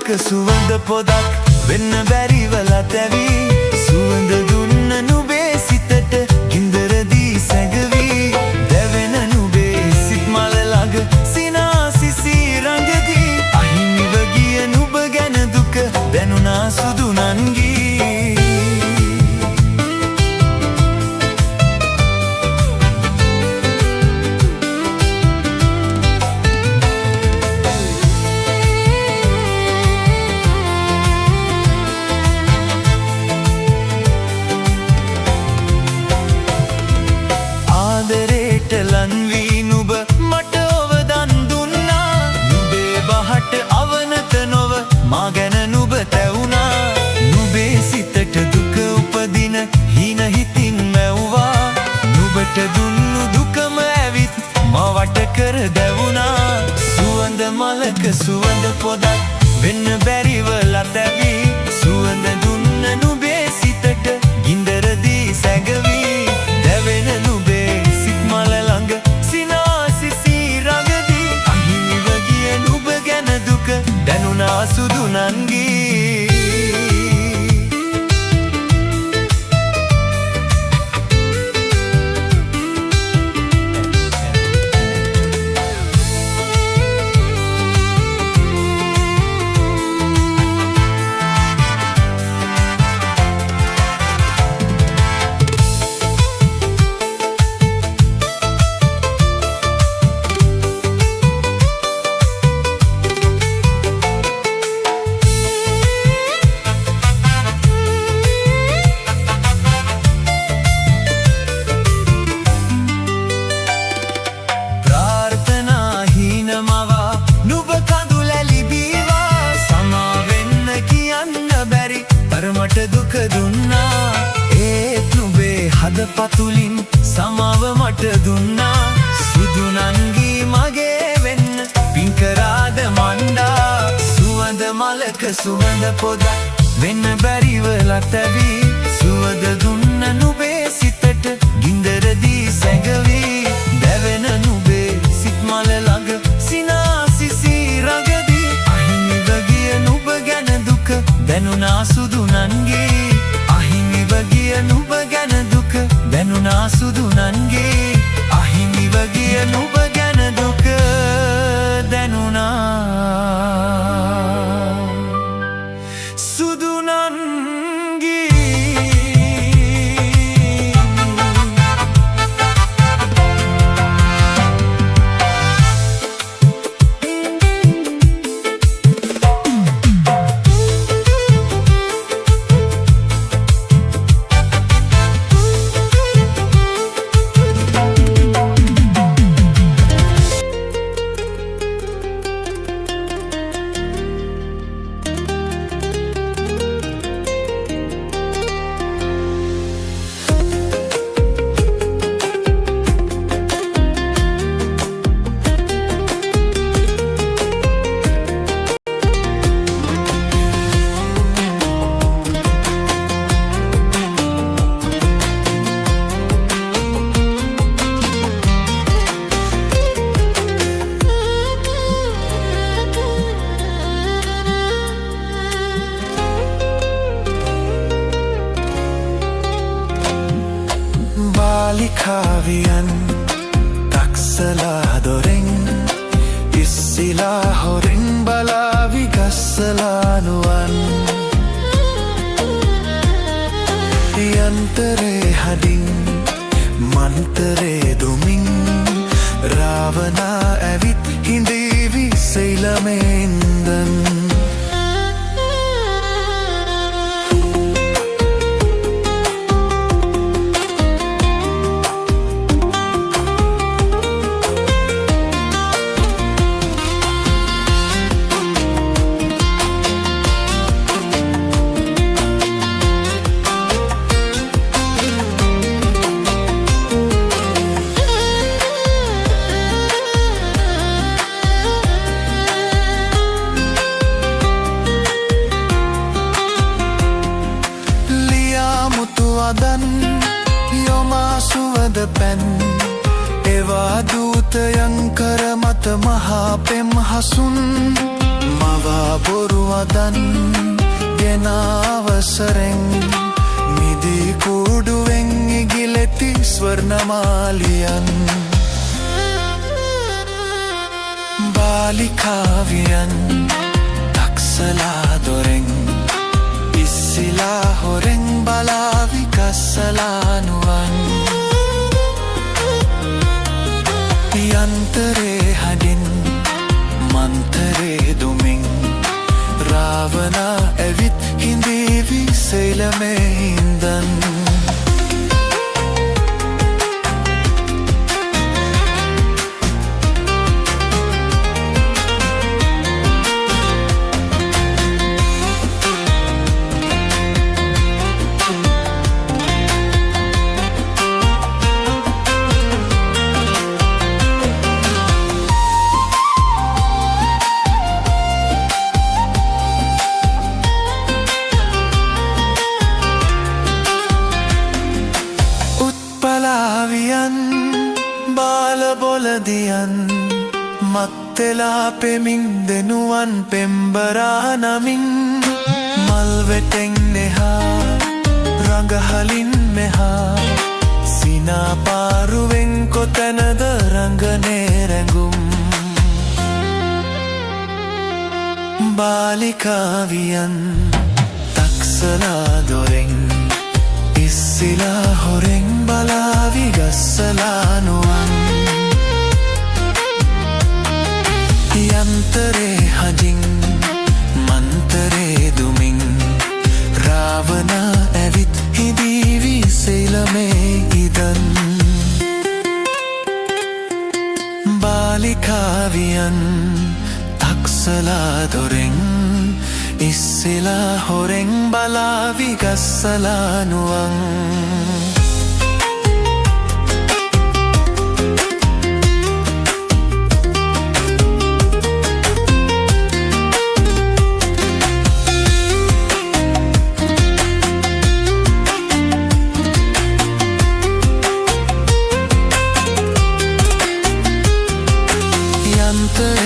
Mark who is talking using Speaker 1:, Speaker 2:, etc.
Speaker 1: මලක සුවඳ පොදක් වෙන්න බැරිවලා තැවි සුවඳ දුන්න නුබේ සිතට ගින්දරදී සැඟවි දැවෙන නුබේ සිත් මල ළඟ සිනාසිසී රඟදී අහිමිව ගිය නුබ ගැන දුක දැනුණා සුදු නංගී ලන්වී නුබ මට ඔවදන් දුන්නා නුබේ බහට අවනත නොව මා ගැන නුබ තැවුණා නුබේ සිතට දුක උපදින හින හිතින් මැව්වා නුබට දුන්නු දුකම ඇවිත් මා වට කර දැවුණා සුවඳ මලක සුවඳ පොදක් වෙන්න බැරිවලා තැවි සුවඳ දුන්න නුබේ සිතට ගින්දරදී සැඟවි දැවෙන නුබේ සිත් මල ළඟ සිනාසිසී රඟදී අහිමිව ගිය නුබ ගැන දුක දැනුණා සුදු නංගී මට දුක දුන්නා ඒත් නුබේ හදපතුලින් සමාව මට දුන්නා සුදු නංගී මගේ වෙන්න පින්කරාද මණ්ඩා සුවඳ මලක සුවඳ පොදක් වෙන්න බැරිවලා තැවි සුවඳ දුන්න නුබේ සිතට ගින්දරදී සැඟවි දැවෙන නුබේ සිත් මල ළඟ සිනාසිසී රඟදී අහිමිව ගිය නුබ ගැන දුක දැනුණා සුදු නංගී අහිමිව ගිය නුබ ගැන දුක දැනුණා සුදු නංගී අහිමිව ගිය නුබ ගැන දුක දැනුණා සුදු නංගී කාවියන් තක්සලා දොරෙන් ඉස්සිලා හොරෙන් බලාවි ගස්සලා නුවන් යන්තරේ හදින් මන්තරේ දුමින් රාවනා ඇවිත් හිඳීවි සෙයිලමෙන්දන් පැන් එවා දූතයන් කර මත මහා පෙම් හසුන් මවා බොරුවදන් ගෙන අවසරෙන් මිදී කුඩුවෙන් ඉගිලෙති ස්වර්ණමාලියන් බාලිකාවියන් තක්සලා දොරෙන් ඉස්සිලා හොරෙන් බලාවි ගස්සලානුවන් යන්තරේ හදින් මන්තරේ දුමින් රාවනා ඇවිත් හිඳීවි සෙලමේ හින්දන් පලාවියන් බාලබොලදියන් මක්තෙලා පෙමින් දෙනුවන් පෙම්බරා නමින් මල්වෙටෙන් නෙහා රඟහලින් මෙහා සිනාපාරුවෙන් කොතැනද රඟනේ රැඟුම් බාලිකාවියන් තක්සලා දොරෙන් ඉස්සිලා හොරෙන් බලාවි ගස්සලානුවන් යන්තරේ හදින් මන්තරේ දුමින් රාවනා ඇවිත් හිඳීවි සෙලමේ ඉදන් බාලිකාවියන් තක්සලා දොරෙන් ඉස්සිලා හොරෙන් බලාවි ගස්සලානුවන් යන්තරේ